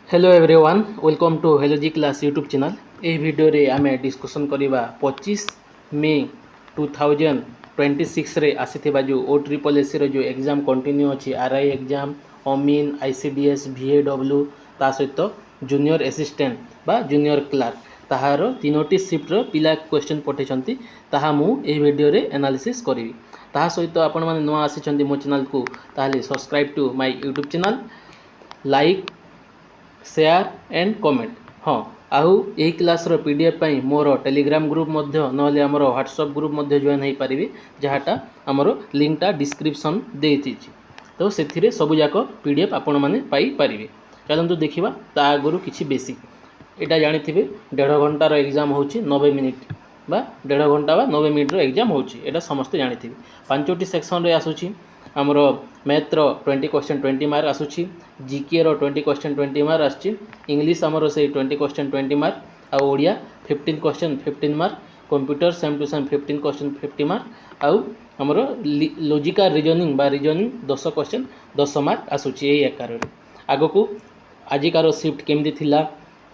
Hello everyone welcome to हेलोजी class YouTube channel. यह वीडियो रे आमे डिस्कसन करवा 25 मे 2026 रे आसीथिबा जो ओ ट्रिपल एसी रो जो एग्जाम कंटिन्यू अच्छी आरआई एग्जाम अमीन आईसीडीएस VAW ता सहित जूनियर असिस्टेंट बा जूनियर क्लार्क ताहार तीनोटी शिफ्टर पिला क्वेश्चन पठाई ताहा मु एही वीडियो रे एनालिसिस करी ताहा सहित आपण माने नुआ आसी मो चैनल को ताहले subscribe to my YouTube channel like share and comment. हाँ आउ यही क्लास पीडीएफ पाई मोर टेलीग्राम ग्रुप नहले आमर व्हाट्सएप ग्रुप जॉइन हो पारे जहाँटा आमर लिंकटा डिस्क्रिप्शन देती तो से सबूक पीडीएफ आपण मैंने पाइपर। चलते देखा ता आगु कि बेसिक यहाँ जानी 1.5 घंटार एग्जाम हो 90 मिनिट बा 1.5 घंटा बा 90 मिनिट्र एग्जाम होटा समस्ते जानी 5टी सेक्शन आसूँ आमर मैथ्र 20 क्वेश्चन 20 मार्क आसूँ जीके रो 20 क्वेश्चन 20 मार्क आसी इंग्लिश आमर से 20 क्वेश्चन 20 मार्क आउ Odia 15 question 15 mark computer same to same 15 question 50 mark आउ आमर लॉजिकल रीजनिंग बा रीजनिंग 10 क्वेश्चन 10 मार्क आसूँ यही आकार आग को आजिकार शिफ्ट केमती थिला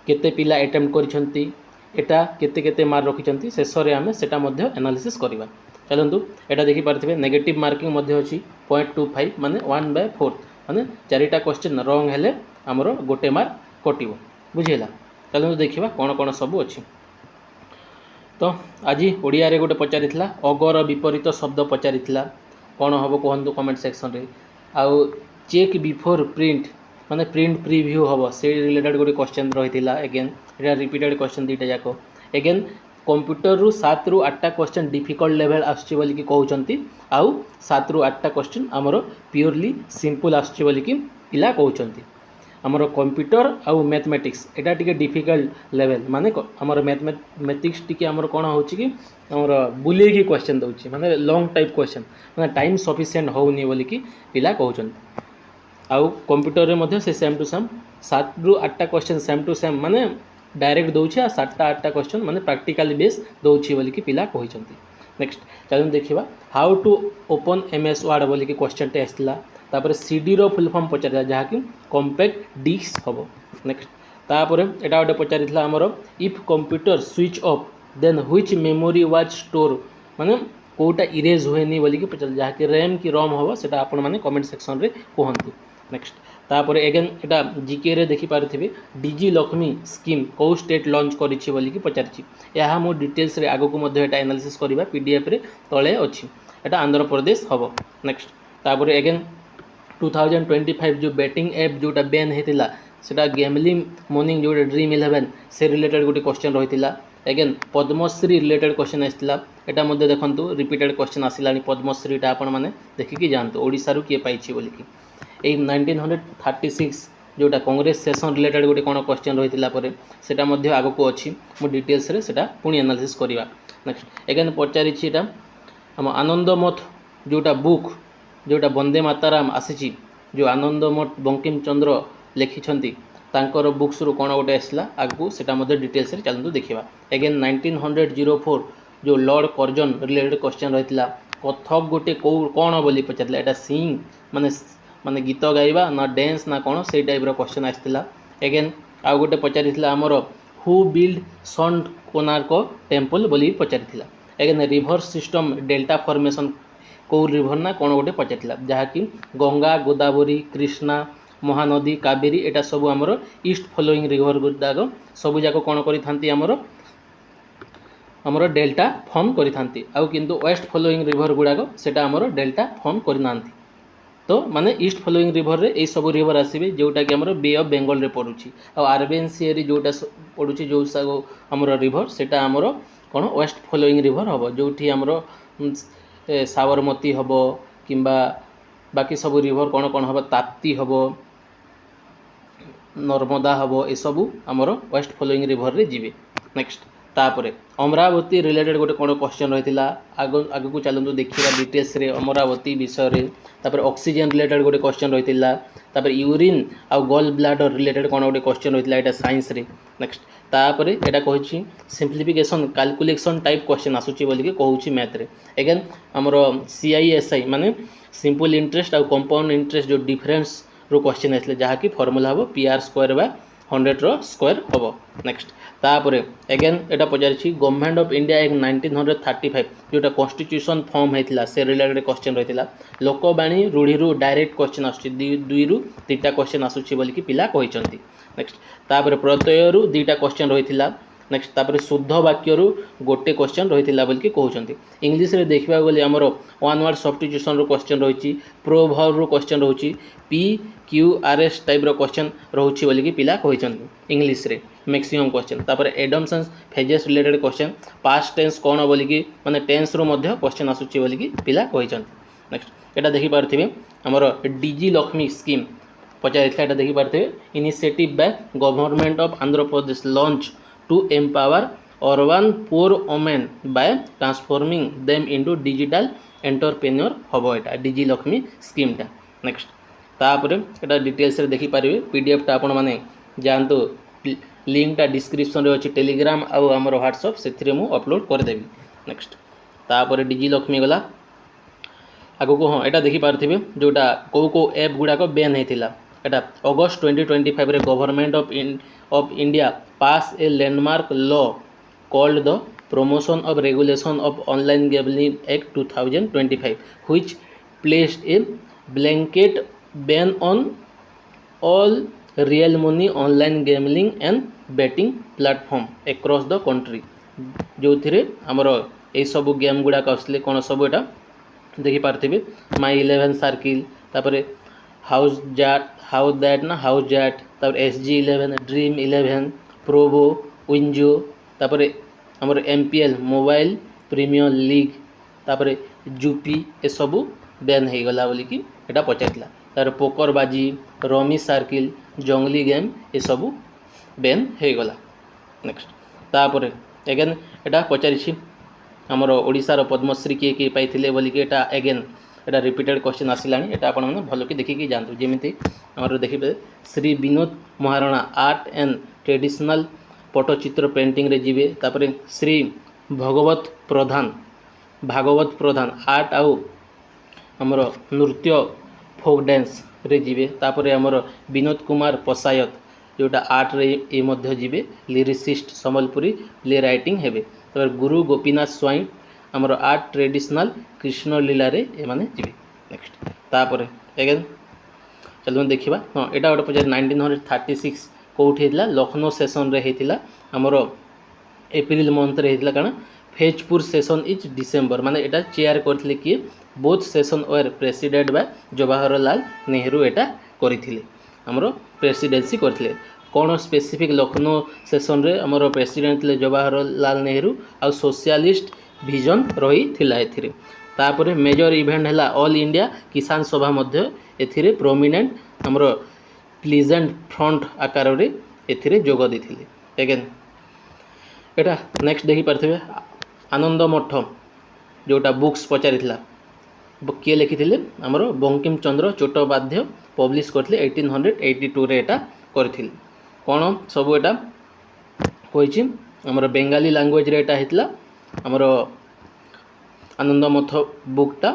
केते पिला अटेम्प्ट करिसेंती एटा केते केते मार्क रखिसेंती शेष रे आमे सेटा मध्य एनालिसिस करबा। चलतु यहाँ देखिपारे नेगेटिव मार्किंग अच्छी 0.25 माने 1/4 माने 4टा क्वेश्चन रंग हेले आमर गोटे मार्क कटिव बुझेगा। चलतु देखा कौन कौन सब अच्छी तो आज ओडिया रे गोटे पचारि अगर विपरीत शब्द पचारि कौन हम कहतु कमेंट सेक्शन रे आउ चेक बिफोर प्रिंट माने प्रिंट प्रिव्यू हम से रिलेटेड गोटे क्वेश्चन रही एगेन यहाँ रिपीटेड क्वेश्चन दुईटा जाक एगेन कंप्यूटर रु 7 ରୁ 8टा क्वेश्चन डिफिकल्ट लेवल आसुची बोली कि कहउचंती आउ 7 ରୁ 8टा क्वेश्चन आमर प्योरली सिंपल आसुची बोली कि पिला कहउचंती। आमर कंप्यूटर आउ मैथमेटिक्स एटा टिके डिफिकल्ट लेवल माने आमर मैथमेटिक्स टिके आमर कोन होची कि आमर बुले की क्वेश्चन दउची माने लॉन्ग टाइप क्वेश्चन माने टाइम सफिशिएंट होउनी बोली कि पिला कहउचंती। आउ कंप्यूटर रे मध्ये से सेम टू सेम 7 ରୁ 8टा क्वेश्चन सेम टू सेम माने डायरेक्ट दौर 7टा 8टा क्वेश्चन माने प्रैक्टिकल बेस दौर बोली कि पिला कहते। नेक्स्ट चलो देखा how to open MS word बोली कि क्वेश्चन टे आसला तापर CD रो फुल फॉर्म पचार जहाँकि कॉम्पैक्ट डिस्क हम। नेक्स्ट तापर एटा गोटे पचार आमर if computer switch off then which memory was store माने कोटा इरेज हुएनी बोली कि पचार जहाँकि रैम कि रोम हम से आपण मैंने कमेंट सेक्शन रे कहतु। नेक्स्ट तापर एगेन एटा जीके रे देखि पारथिबे डिजी लक्ष्मी स्कीम को स्टेट लॉन्च करिछि बोली कि पचारछि या मो डिटेल्स रे आगो को मध्ये एटा एनालिसिस करबा पीडीएफ रे तळे अछि एटा आंध्र प्रदेश हबो। नेक्स्ट तापर एगेन 2025 जो बैटिंग ऐप जोटा बैन हेतिला सेटा गैम्बलिंग मॉर्निंग जोटा ड्रीम 11 से रिलेटेड गोटे क्वेश्चन रहितिला एगेन पद्मश्री रिलेटेड क्वेश्चन आसला एटा मध्ये देखंतु रिपीटेड क्वेश्चन आसिलानी पद्मश्रीटा आपण माने देखिकी जानतु ओडिसा रु के पाइछि बोली कि 1936 जोटा कांग्रेस सेशन रिलेटेड गोटे कौन क्वेश्चन रही सेटा मध्य आग को अच्छी मो डिटेल्स रे सेटा पुणी एनालिसिस करवा। नेक्स्ट एगेन पचारिछि आम आनंदमठ जोटा बुक जोटा वंदे माताराम आसी जो आनंदमठ बंकिम चंद्र लिखिछंती तांकर बुक्स रु कौन गोटे आसला आगू सेटा मध्य डिटेल्स रे चलतु देखा। एगेन 1904 जो लॉर्ड कर्जन रिलेटेड क्वेश्चन रही कथक गोटे कौन बोली पचार एटा सिंग माने माने गीत गाइबा ना डांस ना कौन से टाइप रो क्वेश्चन आसला। एगेन आउ गोटे पचारिथिला आमर who build sun Konark temple बोली पचारिथिला। Again river system delta formation कौ रिवर ना कौन गोटे पचारिथिला जहाँकि गंगा गोदावरी कृष्णा महानदी कावेरी एटा सब आमर ईस्ट फॉलोइंग रिवर गुडाक सब जाक कौन करिथांती आमर डेल्टा फॉर्म करिथांती आउ किंतु वेस्ट फॉलोइंग रिवर गुडाक सेटा आमर डेल्टा फॉर्म करिनांती। तो माने ईस्ट फॉलोइंग रिवर रे ए सब रिवर आसीबे जोटा कि हमर बे ऑफ बेंगल रे पडुची आ अरबियन सी रे जोटा पडुची जो हमर रिवर सेटा हमर कोन वेस्ट फॉलोइंग रिवर हबो जोठी हमर साबरमती हबो किंबा बाकी सब रिवर कोन कोन हबो ताप्ती हबो नर्मदा हबो ए सब हमर वेस्ट फॉलोइंग रिवर रे जिवे। नेक्स्ट तापरे अमरावती रिलेटेड गोटे कौन क्वेश्चन रही आग को चलते देखा डिटेल्स रे अमरावती विषय रे तापर ऑक्सीजन रिलेटेड गोटे क्वेश्चन रही तापर यूरिन आउ गॉल ब्लाडर रिलेटेड कौन गोटे क्वेश्चन रही है साइंस रे। नेक्स्ट तापर एटा कहि सिंप्लिफिकेशन कैलकुलेशन टाइप क्वेश्चन आसुची बोली कि कहूची मैथ रे। एगेन हमर CISI माने सिंपल इंटरेस्ट आउ कंपाउंड इंटरेस्ट जो डिफरेंस रो क्वेश्चन आसले जहाँकि फॉर्मूला हम PR² 100 स्क्वायर हम। नेक्स्ट तापर again Etah पचारि government of India act 1935 जोटा कॉन्स्टिट्यूशन फॉर्म होता से रिलेटेड क्वेश्चन रही है। लोकवाणी रूढ़ी डायरेक्ट क्वेश्चन आस दुई रु तीटा क्वेश्चन आसूँ बोलिकी पिला कहते। नेक्स्ट तापर प्रत्यय दुईटा क्वेश्चन रही है। नेक्स्ट तापर शुद्ध वाक्य गोटे क्वेश्चन रही है बोलिकी कहते। इंग्लीश रे देखा गले आमर वन वर्ड सब्स्टिट्यूशन रू क्वेश्चन रही, प्रोवर्ब रू क्वेश्चन रही, P Q R S type रो क्वेश्चन रोचे बोलिकी पिला कहते इंग्लीश रे मैक्सिमम क्वेश्चन। तापर idioms and phrases related question, past tense कौन बोलिकी माने टेंस रू मध्य क्वेश्चन आसूची बोलिकी पिला कहते। नेक्स्ट एटा देखि पारथिबे हमर डीजी लक्ष्मी स्कीम पचारिथिला, एटा देखि पारथिबे initiative by government of Andhra Pradesh launch to empower urban poor women by transforming them into digital entrepreneur हम एटा डीजी लक्ष्मी स्कीमटा। नेक्स्ट तापर एटा डिटेल्स रे देखि पारिबे, पीडीएफ टा आपण माने जानतो लिंकटा डिस्क्रिप्शन रे अछि, टेलीग्राम आउ हमर व्हाट्सएप से मु अपलोड कर देबी। नेक्स्ट तापर डीजी लक्ष्मी गला आगो को हाँ एटा देखि पारथिबे जोटा को ऐप गुडाक बैन होता। एटा अगस्त 2025 रे government of India pass a landmark law called the promotion of regulation of online gambling act 2025 which placed a blanket ban on all real money online gambling and betting platform across the country. जो थी आमर ये सब game गुड़ाक आसले कौन सब एटा देखि पारथिबे माई 11 circle, तापर हाउस दैट ना हाउस जैट, तापर SG11, ड्रीम 11, प्रोबो, विंजो, तापर हमर MPL मोबाइल प्रीमियर लीग, तापर जूपी ए सबू बैन हो गला बोलिकी एटा पचारला। तार पोकर बाजी, रमी सर्किल, जंगली गेम ए सबू बैन हो गला। नेक्स्ट तापर एगेन एटा पचारि आमर ओडिशार पद्मश्री किए किए पाइथिले बोलिकी एटा एगेन एटा रिपीटेड क्वेश्चन आसिलानी। एटा आपण माने भलो कि देखिकी जानतु। जेमिति आमर देखिबे Shri Vinod Maharana art and traditional Pattachitra painting रे जीवे, तापर श्री भागवत प्रधान आर्ट आउ आमर नृत्य फोक डांस रे जीवे, तापर आमर विनोद कुमार पसायत जोटा आर्ट रे ए मध्य जीवे, लिरिसिस्ट सम्बलपुरी प्ले राइटिंग हेबे। तापर गुरु गोपीनाथ स्वाई आमर आर्ट ट्रेडिशनल कृष्ण लीला रे ए माने जीवे। नेक्स्ट तापर एगेन चलो देखिबा हाँ एटा गोटे पचार 1936 कोठी हेतला लखनऊ सेशन रे हेतला आमर एप्रिल मंथ रे हेतला कारण फेजपुर सेशन इज डिसेंबर माने एटा चेयर करथिले कि बोथ सेशन वर प्रेसिडेंट बाय जवाहरलाल नेहरू एटा करिथिले आमर प्रेसिडेंसी करथिले। कौन स्पेसिफिक लखनऊ सेशन रे आमर प्रेसिडेंट थे जवाहरलाल नेहरू आउ सोशलिस्ट विजन रही थिला एथिरे। तापर मेजर इवेंट है ऑल इंडिया किसान सभा मध्य एथिरे प्रोमिनेंट आमर प्लीजेंट फ्रंट आकार रे एथिरे जोग देथिले। एगेन एटा नेक्स्ट देखि पारथिबे आनंद मठ जोटा बुक्स पचारिथिला किए लिखिथिले आमर बंकिम चंद्र चट्टोपाध्याय पब्लिश करथिले 1882 रे एटा करथिले। कौन सब एटा कही आमर बेंगाली लैंग्वेज रे एटा हेतला आमर आनंद मठ बुकटा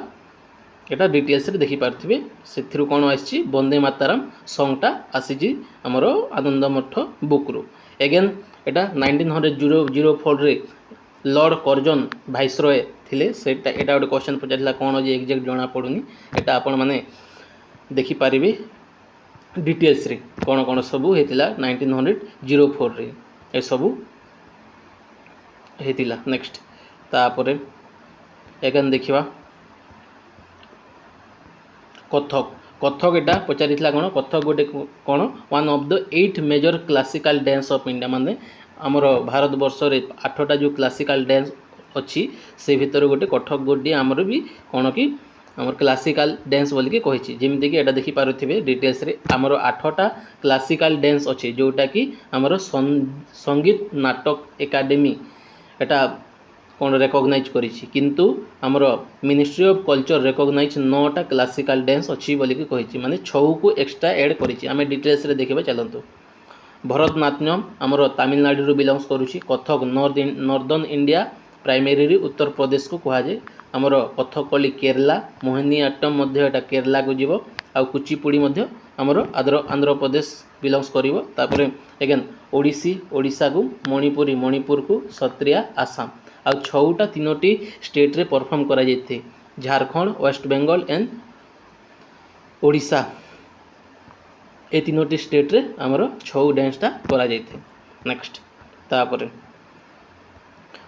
एटा डिटेल्स रे देखि पारथिबे सेथिरु कौन आछि वंदे मातरम सॉन्गटा आसीजी आमर आनंद मठ बुक रो। एगेन एटा 1904 रे लॉर्ड कर्जन भाइसरॉय थिले सेटा एटा गोटे क्वेश्चन पचारला कौन जे एग्जैक्ट जना पड़ुनी एटा आपण माने देखि पारिबे डिटेल्स रे कौन कौन सबू हेतिला 1904 रे ए सबू हेतिला। नेक्स्ट तापर एगेन देखिबा कथक एटा पचारिथिला कौन कथक गोटे कौन one of the 8 major classical dance of India माने आमर भारत वर्ष रे 8टा जो क्लासिकल डांस अच्छी से भितर गोटे कथक गोटे आमर भी कौन कि आमर क्लासिकल डांस बोलिकी कही जमीक एटा देखि पारुथिबे डिटेल्स रे आमर 8टा क्लासिकल डांस अच्छी जोटा कि आमर संगीत नाटक एकाडेमी एटा कौन रेकग्नाइज करिछि किंतु आमर मिनिस्ट्री ऑफ कल्चर रेकग्नाइज 9टा क्लासिकल डांस अच्छी बोलिकी कही माने 6 को एक्स्ट्रा ऐड करिछि। आमे डिटेल्स रे देखिबा चलंतु। भरतनाट्यम आमर तमिलनाडु बिलंग्स करुछि। Kathak northern India primary Uttar Pradesh को कहुए। आमर कथकली केरला, मोहिनीअट्टम मध्य एटा केरला को जीव आ कुचिपुड़ी मध्य आमर आंध्र प्रदेश बिलंग्स करिवो तापर एगेन ओडिसी ओडिशा को मणिपुरी मणिपुर को सत्रिया आसाम आ छौटा तीनोटी स्टेट रे परफॉर्म करा जायते झारखंड वेस्ट बेंगल एंड ओडिशा ए तीनोटी स्टेट रे आमर छौ डांसटा करा जायते नेक्स्ट तापर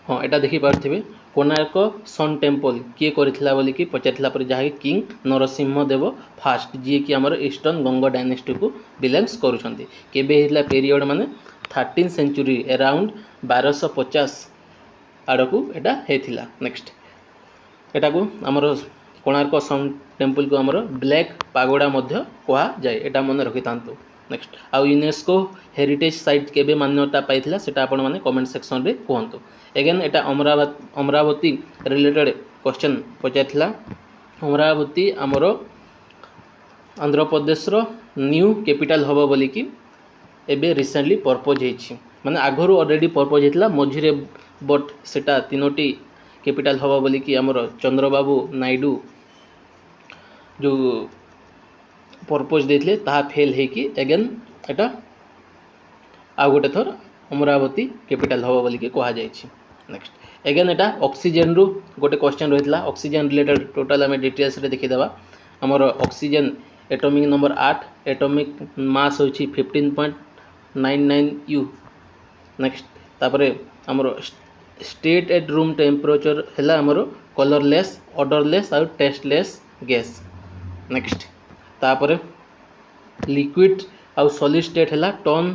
हाँ एटा देखि पारथिबे कोणार्क सन टेम्पल किए करथिला बोली कि पचारथिला पर जहा किंग नरसिंह देव फास्ट जी कि आमर ईस्टर्न गंगा डायनेस्टी को बिलोंग्स करूछंती केबे हिला पीरियड माने 13 सेंचुरी अराउंड 1250 आड़कू एटा हेथिला नेक्स्ट एटा को आमर कोणार्क सन टेम्पल को आमर ब्लैक पागोडा मध्य कहा जाए एटा मन रखि तांतु नेक्स्ट आ यूनेस्को हेरिटेज साइट केबे मान्यता पाइथिला सेटा आपण माने कमेंट सेक्शन रे कहंतु एगेन एटा अमरावती रिलेटेड क्वेश्चन पचारथिला अमरावती आमर आंध्र प्रदेश रो न्यू कैपिटल हबो बोली कि एबे रिसेंटली परपोज हेछि माने आगरो ऑलरेडी परपोज हेतला मझिरे बट सेटा तीनोटी कैपिटल हबो बोली कि आमर चंद्रबाबू नायडू जो परपोज देथिले ताहा फेल हे कि एगेन एटा आ गोटे थर अमरावती कैपिटल हबो बोली कि कहा जायछि नेक्स्ट एगेन एटा ऑक्सीजन रु गोटे क्वेश्चन रहितला ऑक्सीजन रिलेटेड टोटल आमे डिटेल्स रे देखि देबा हमर oxygen atomic number 8 atomic mass होछि 15.99 U नेक्स्ट तापरे हमर स्टेट एट रूम टेम्परेचर हैला हमर कलरलेस ऑडरलेस और टेस्टलेस गैस नेक्स्ट तापरे लिक्विड और सॉलिड स्टेट हैला टर्न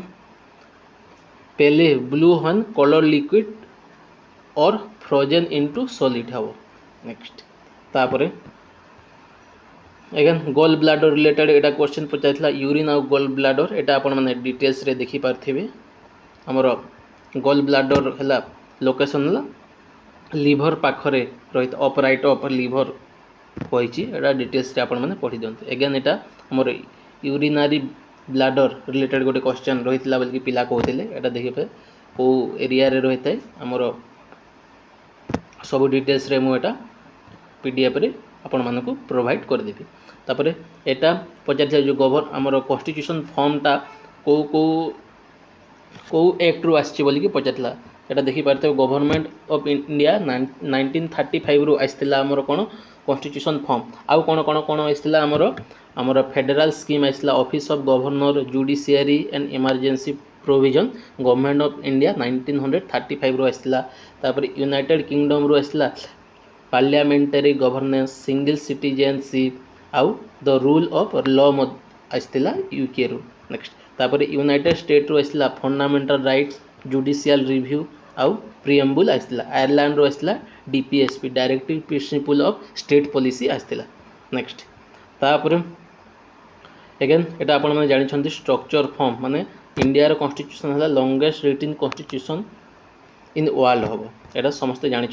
पेले ब्लू हन कलर लिक्विड और फ्रोजन इनटू सॉलिड हबो नेक्स्ट तापरे एगेन गोल ब्लाडर रिलेटेड एटा क्वेश्चन पचाइथला यूरिन और गोल ब्लाडर एटा आपण माने डिटेल्स रे देखि पारथिबे हमर गोल ब्लाडर हैला लोकेशन ला लिवर पाखरे रहित अपराइट अपर लिवर होइछि एटा डिटेल्स रे आपण माने पढि दंत एगेन एटा हमर यूरिनरी ब्लाडर रिलेटेड गोटे क्वेश्चन रहितला बल्कि पिला कहथिले एटा देखिबे को एरिया रे रहितै हमर सब डिटेल्स रे मु एटा पीडीएफ रे आपण मानको प्रोवाइड कर देबी तापरे एटा पचार जो गवर्न हमर कॉन्स्टिट्यूशन फॉर्म टा को एक्ट रु आछि बोली कि पचारला एटा देखि पारते गवर्नमेंट ऑफ इंडिया 1935 रु आइस्तिला हमर कोन कॉन्स्टिट्यूशन फॉर्म आउ कोन आइस्तिला हमर फेडरल स्कीम आइस्तिला office of governor judiciary and emergency provision government of India 1935 रु आइस्तिला तापर यूनाइटेड किंगडम रु आइस्तिला पार्लियामेंटरी गवर्नेंस सिंगल सिटीजनशिप आउ द रूल ऑफ लॉ आइस्तिला यूके रु नेक्स्ट तापर यूनाइटेड स्टेट रु आइस्तिला फंडामेंटल राइट्स जुडिशियल रिव्यू आउ प्रिएम्बल आइस्तिला आयरलैंड रु आइस्तिला DPSP directive principle of state policy आइस्तिला नेक्स्ट तापर एगेन एटा आपण माने जानि छथि स्ट्रक्चर फॉर्म माने इंडिया रो कॉन्स्टिट्यूशन हला longest written constitution in world हम एटा समस्ते जानी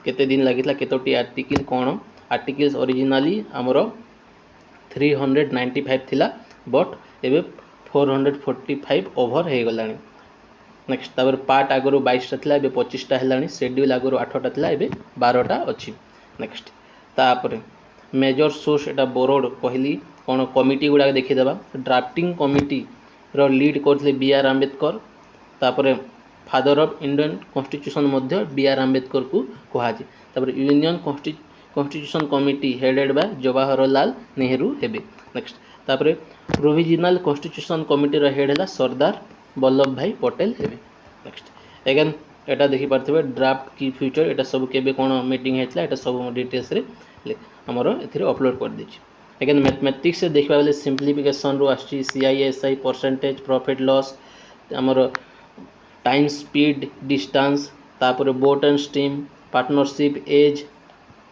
केते दिन लगितला केतोटी आर्टिकल कोन आर्टिकल्स ओरिजिनली हमर 395 थिला बट एबे 445 ओवर हे गलानी नेक्स्ट तापर पार्ट आगरो 22 टा थिला एबे 25 टा हेलानी शेड्यूल आगरो 8 टा थिला एबे 12 टा अछि नेक्स्ट तापर मेजर सोर्स एटा बोर्ड कहली कोन कमिटी गुडा देखि देबा ड्राफ्टिंग कमिटी रो लीड करथले बी आर आंबेडकर तापर फादर ऑफ इंडियन कॉन्स्टिट्यूशन मध्य बी आर आंबेडकर को कहुए तापर union constitution committee headed by Jawaharlal Nehru हेबे नेक्स्ट तापर प्रोविजनल कॉन्स्टिट्यूशन कमिटी रो हेड हैला सरदार वल्लभ भाई पटेल हेबे नेक्स्ट एगेन एटा देखि पारथिबे ड्राफ्ट की फ्यूचर एटा सब केबे कोन मीटिंग हेतला एटा सब डिटेल्स रे हमरो एथिरे अपलोड कर देछि एगेन मैथमेटिक्स से देखबा बेले सिंपलीफिकेशन रो आछि सीआईएसआई परसेंटेज प्रॉफिट लॉस हमरो टाइम स्पीड डिस्टेंस तापर boat and stream partnership age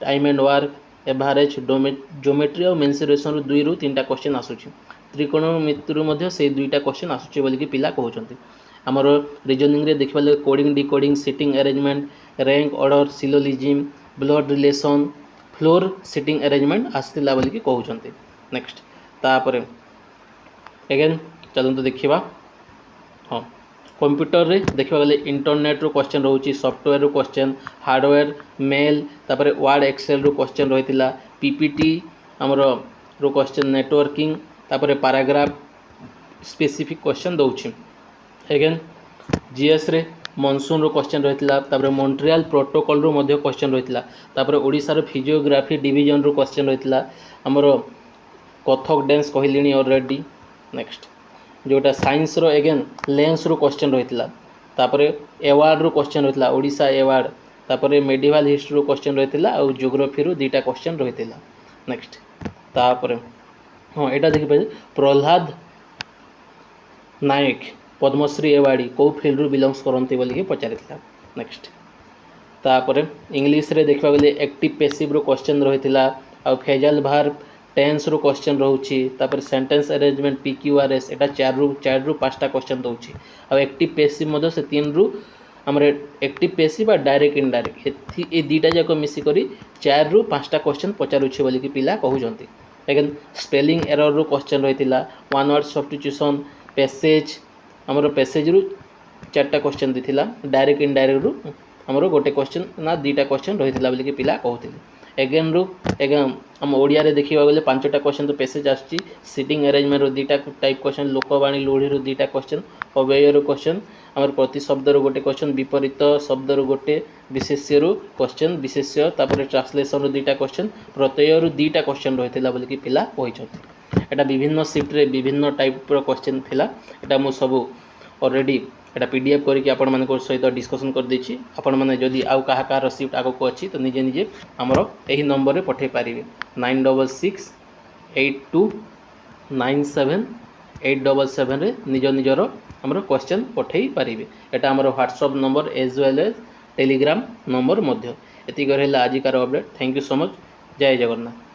time and work average geometry और मेंसुरेशन रु 2 रु 3 टा क्वेश्चन आसुछि त्रिकोणमिति रु मध्य से 2 टा क्वेश्चन आसुछि बोली कि पिला कहउछन्ती हमर रीजनिंग रे देखबा ले coding decoding sitting arrangement rank order syllogism blood relation floor sitting arrangement आस्तिला बोली कि कहउछन्ती नेक्स्ट तापर अगेन चलंतु देखिबा हां कंप्यूटर रे देखबा गले इंटरनेट रो क्वेश्चन रहउची सॉफ्टवेयर रो क्वेश्चन हार्डवेयर मेल तापर वर्ड एक्सेल रो क्वेश्चन रहितिला पीपीटी हमरो रो क्वेश्चन नेटवर्किंग तापर पैराग्राफ स्पेसिफिक क्वेश्चन दौछि एगेन जीएस रे मनसून रो क्वेश्चन रहितला तापर मॉन्ट्रियल प्रोटोकॉल रो मध्ये क्वेश्चन रहितला तापर ओडिसा रो फिजियोग्राफी डिवीजन रो क्वेश्चन रहितला हमरो कथक डांस कहलिनी ऑलरेडी नेक्स्ट जोटा साइंस रो एगेन लेंस रो क्वेश्चन रहितला तापर अवार्ड रो क्वेश्चन रहितला ओडिसा अवार्ड तापर मेडिवल हिस्ट्री रो क्वेश्चन रहितला और ज्योग्राफी रो दुईटा क्वेश्चन रहितला नेक्स्ट तापर हाँ एटा देखि पाए प्रहलाद नायक पद्मश्री अवार्डी कौ फील्ड रु बिलोंग्स करते बोलिकी पचारिथिला नेक्स्ट तापर इंग्लिश रे देखबा गले एक्टिव पैसिव रो क्वेश्चन रहितला आ फेजल भार टेंस रो क्वेश्चन रहउची तापर सेंटेंस अरेंजमेंट पीक्यूआरएस एटा 4 रु 5टा क्वेश्चन दउची आ एक्टिव पैसिव मदो से 3 रु हमरे एक्टिव पैसिव आ डायरेक्ट इनडायरेक्ट ए दीटा जाको मिसी करी 4 रु 5टा क्वेश्चन पचारुची बोलिकी पिला कहउजंती अगेन स्पेलिंग एरर रो क्वेश्चन रहितला वन वर्ड सब्स्टिट्यूशन पैसेज हमरो पैसेज रु 4टा क्वेश्चन दिथिला डायरेक्ट इनडायरेक्ट रु हमरो गोटे क्वेश्चन ना दुईटा क्वेश्चन रहितला बोलिकी पिला कहउतिले एगेन रु एगेन हम ओडिया रे देखिबा गले 5टा क्वेश्चन तो पैसेज आछि सिटिंग अरेंजमेंट रो दुईटा टाइप क्वेश्चन लोकवाणी लोढ़ी रो दुईटा क्वेश्चन अव्यय रो क्वेश्चन हमर प्रति शब्द रो गोटे क्वेश्चन विपरीत शब्द रो गोटे विशेष्य रो क्वेश्चन विशेष्य तापर ट्रांसलेशन रो दुईटा क्वेश्चन प्रत्यय रो दुईटा क्वेश्चन रहितला बोलिकी पिला कहिसथि एटा विभिन्न शिफ्ट रे विभिन्न टाइप रो क्वेश्चन थिला एटा मो सब ऑलरेडी एटा पीडीएफ करके आपण मानक सहित डिस्कशन कर देछि आपण माने जदी आउ कहा कहा रिसीप्ट आगो को अछि तो निजे निजे हमरो एही नंबर रे पठे पारिबे 9662829787 रे निज निजरो हमरो क्वेश्चन पठेई पारिबे एटा हमरो WhatsApp number as well as Telegram number मध्य एति करे आज कार update thank you so much जय जगन्नाथ।